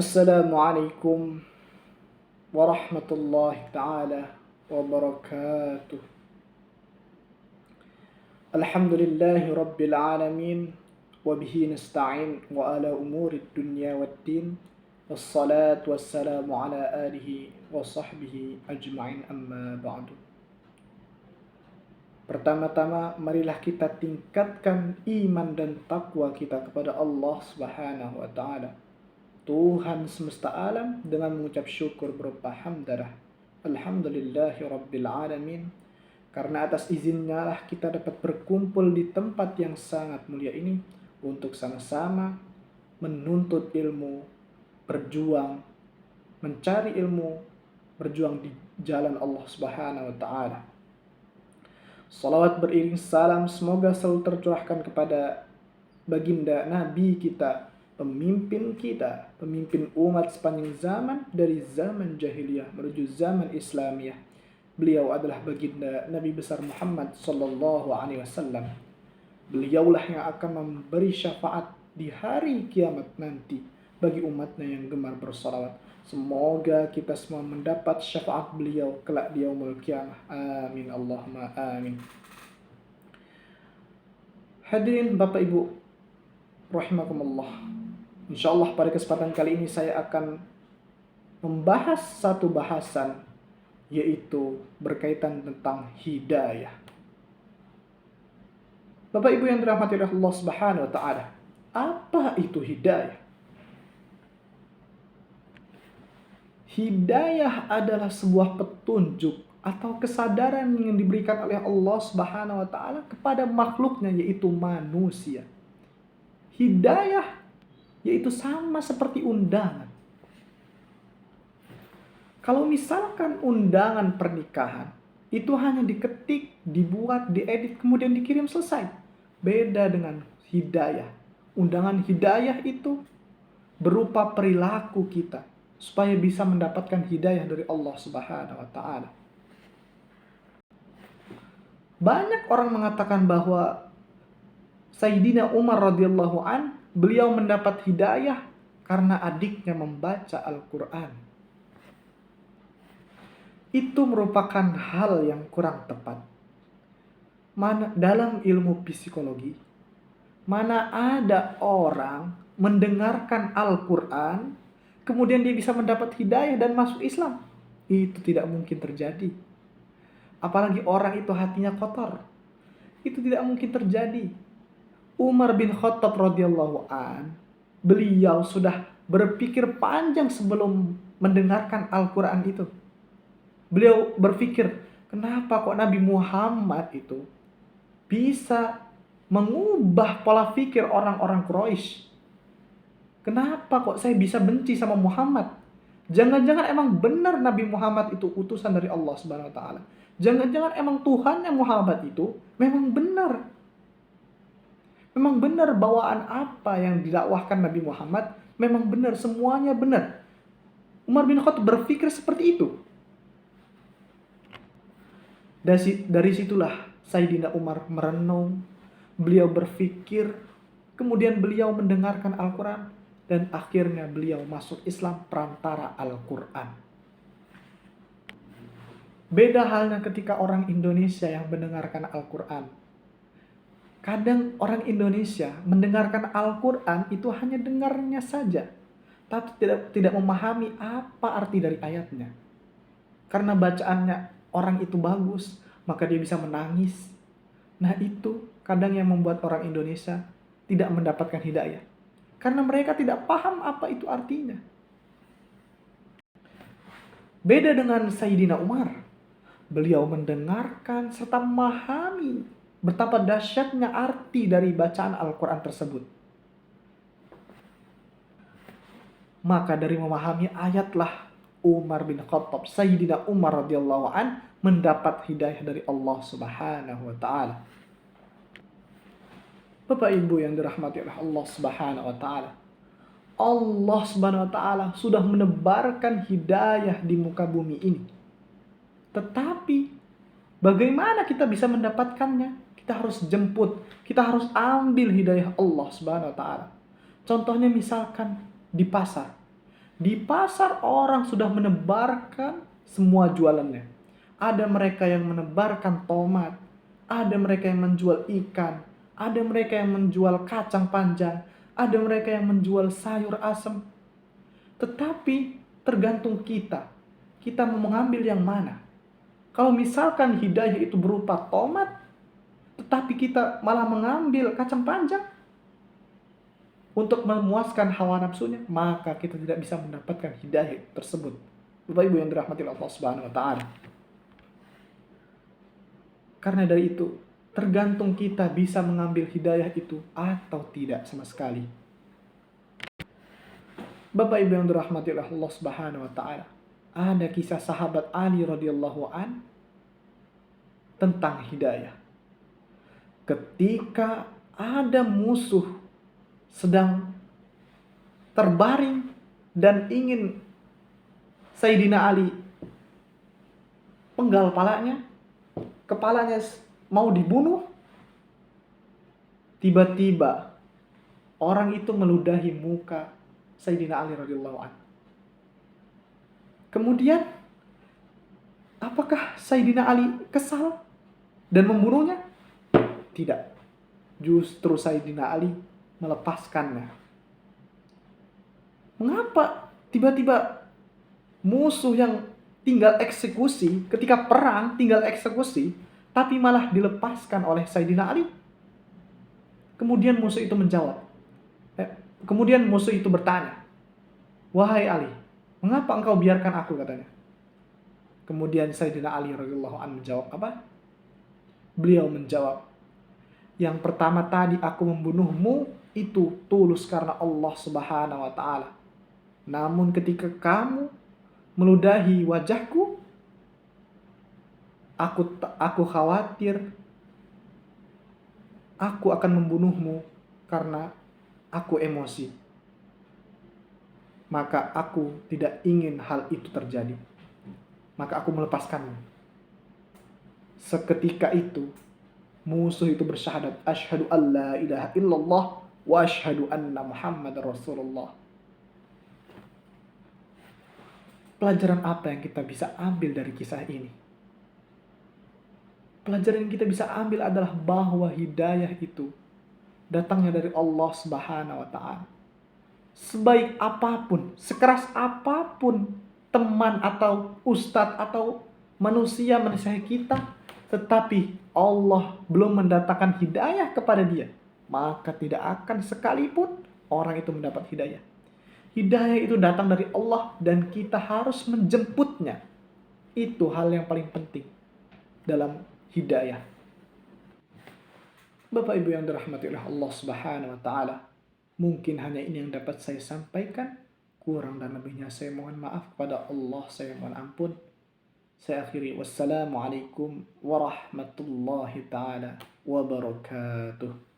Assalamualaikum warahmatullahi ta'ala wabarakatuh. Alhamdulillahi rabbil alamin. Wabihi nasta'in wa ala umurid dunya waddin. Wassalatu wassalamu ala alihi wa sahbihi ajma'in amma ba'du. Pertama-tama marilah kita tingkatkan iman dan takwa kita kepada Allah Subhanahu wa ta'ala, Tuhan semesta alam, dengan mengucap syukur berupa hamdalah. Alhamdulillahi rabbil alamin. Karena atas izinnya lah kita dapat berkumpul di tempat yang sangat mulia ini untuk sama-sama menuntut ilmu, berjuang, mencari ilmu, berjuang di jalan Allah Subhanahu wa ta'ala. Salawat beriring salam semoga selalu tercurahkan kepada baginda Nabi kita, pemimpin kita, pemimpin umat sepanjang zaman dari zaman jahiliyah menuju zaman Islamiyah. Beliau adalah baginda Nabi besar Muhammad sallallahu alaihi wasallam. Beliaulah yang akan memberi syafaat di hari kiamat nanti bagi umatnya yang gemar bersalawat. Semoga kita semua mendapat syafaat beliau kelak di yaumul qiyamah. Amin Allahumma amin. Hadirin Bapak Ibu rahimakumullah. Insyaallah pada kesempatan kali ini saya akan membahas satu bahasan, yaitu berkaitan tentang hidayah. Bapak Ibu yang dirahmati oleh Allah Subhanahu wa ta'ala, apa itu hidayah? Hidayah adalah sebuah petunjuk atau kesadaran yang diberikan oleh Allah Subhanahu wa ta'ala kepada makhluknya, yaitu manusia. Hidayah yaitu sama seperti undangan. Kalau misalkan undangan pernikahan itu hanya diketik, dibuat, diedit, kemudian dikirim, selesai. Beda dengan hidayah. Undangan hidayah itu berupa perilaku kita supaya bisa mendapatkan hidayah dari Allah Subhanahu wa ta'ala. Banyak orang mengatakan bahwa Sayyidina Umar radhiyallahu an, beliau mendapat hidayah karena adiknya membaca Al-Quran. Itu merupakan hal yang kurang tepat. Dalam ilmu psikologi, mana ada orang mendengarkan Al-Quran kemudian dia bisa mendapat hidayah dan masuk Islam? Itu tidak mungkin terjadi. Apalagi orang itu hatinya kotor. Itu tidak mungkin terjadi. Umar bin Khattab radhiyallahu an, beliau sudah berpikir panjang sebelum mendengarkan Al-Quran itu. Beliau berpikir, kenapa kok Nabi Muhammad itu bisa mengubah pola pikir orang-orang Quraisy? Kenapa kok saya bisa benci sama Muhammad? Jangan-jangan emang benar Nabi Muhammad itu utusan dari Allah Subhanahu wa ta'ala. Jangan-jangan emang Tuhannya Muhammad itu memang benar. Memang benar bawaan apa yang didakwahkan Nabi Muhammad, memang benar, semuanya benar. Umar bin Khattab berpikir seperti itu. Dari situlah Sayyidina Umar merenung, beliau berpikir, kemudian beliau mendengarkan Al-Quran, dan akhirnya beliau masuk Islam perantara Al-Quran. Beda halnya ketika orang Indonesia yang mendengarkan Al-Quran. Kadang orang Indonesia mendengarkan Al-Quran itu hanya dengarnya saja, tapi tidak memahami apa arti dari ayatnya. Karena bacaannya orang itu bagus, maka dia bisa menangis. Nah itu kadang yang membuat orang Indonesia tidak mendapatkan hidayah. Karena mereka tidak paham apa itu artinya. Beda dengan Sayyidina Umar. Beliau mendengarkan serta memahami betapa dahsyatnya arti dari bacaan Al-Quran tersebut. Maka dari memahami ayatlah Umar bin Khattab, Sayyidina Umar radhiyallahu an, mendapat hidayah dari Allah Subhanahu wa ta'ala. Bapak Ibu yang dirahmati oleh Allah Subhanahu wa ta'ala, Allah Subhanahu wa ta'ala sudah menebarkan hidayah di muka bumi ini. Tetapi bagaimana kita bisa mendapatkannya? Kita harus jemput, kita harus ambil hidayah Allah Subhanahu wa ta'ala. Contohnya misalkan di pasar. Di pasar orang sudah menebarkan semua jualannya. Ada mereka yang menebarkan tomat, ada mereka yang menjual ikan, ada mereka yang menjual kacang panjang, ada mereka yang menjual sayur asam. Tetapi tergantung kita. Kita mau mengambil yang mana? Kalau misalkan hidayah itu berupa tomat, tetapi kita malah mengambil kacang panjang untuk memuaskan hawa nafsunya, maka kita tidak bisa mendapatkan hidayah tersebut. Bapak Ibu yang dirahmati Allah Subhanahu wa taala. Karena dari itu, tergantung kita bisa mengambil hidayah itu atau tidak sama sekali. Bapak Ibu yang dirahmati Allah Subhanahu wa taala. Ada kisah sahabat Ali radhiyallahu an tentang hidayah. Ketika ada musuh sedang terbaring dan ingin Sayyidina Ali penggal kepalanya mau dibunuh, tiba-tiba orang itu meludahi muka Sayyidina Ali radhiyallahu anhu. Kemudian, apakah Sayyidina Ali kesal dan membunuhnya? Tidak. Justru Sayyidina Ali melepaskannya. Mengapa tiba-tiba musuh yang tinggal eksekusi, ketika perang tinggal eksekusi, tapi malah dilepaskan oleh Sayyidina Ali? Kemudian musuh itu menjawab. Kemudian musuh itu bertanya, "Wahai Ali, mengapa engkau biarkan aku?" katanya. Kemudian Sayyidina Ali radhiyallahu anhu menjawab apa? Beliau menjawab, "Yang pertama tadi aku membunuhmu itu tulus karena Allah Subhanahu wa taala. Namun ketika kamu meludahi wajahku, aku khawatir aku akan membunuhmu karena aku emosi. Maka aku tidak ingin hal itu terjadi. Maka aku melepaskanmu." Seketika itu, musuh itu bersyahadat, "Asyhadu an la ilaha illallah wa asyhadu anna Muhammadar Rasulullah." Pelajaran apa yang kita bisa ambil dari kisah ini? Pelajaran yang kita bisa ambil adalah bahwa hidayah itu datangnya dari Allah Subhanahu wa taala. Sebaik apapun, sekeras apapun teman atau ustadz atau manusia menasihati kita, tetapi Allah belum mendatangkan hidayah kepada dia, maka tidak akan sekalipun orang itu mendapat hidayah. Hidayah itu datang dari Allah dan kita harus menjemputnya. Itu hal yang paling penting dalam hidayah. Bapak Ibu yang dirahmati oleh Allah Subhanahu wa taala, mungkin hanya ini yang dapat saya sampaikan. Kurang dan lebihnya saya mohon maaf kepada Allah, saya mohon ampun. Saya akhiri, wassalamualaikum warahmatullahi taala wabarakatuh.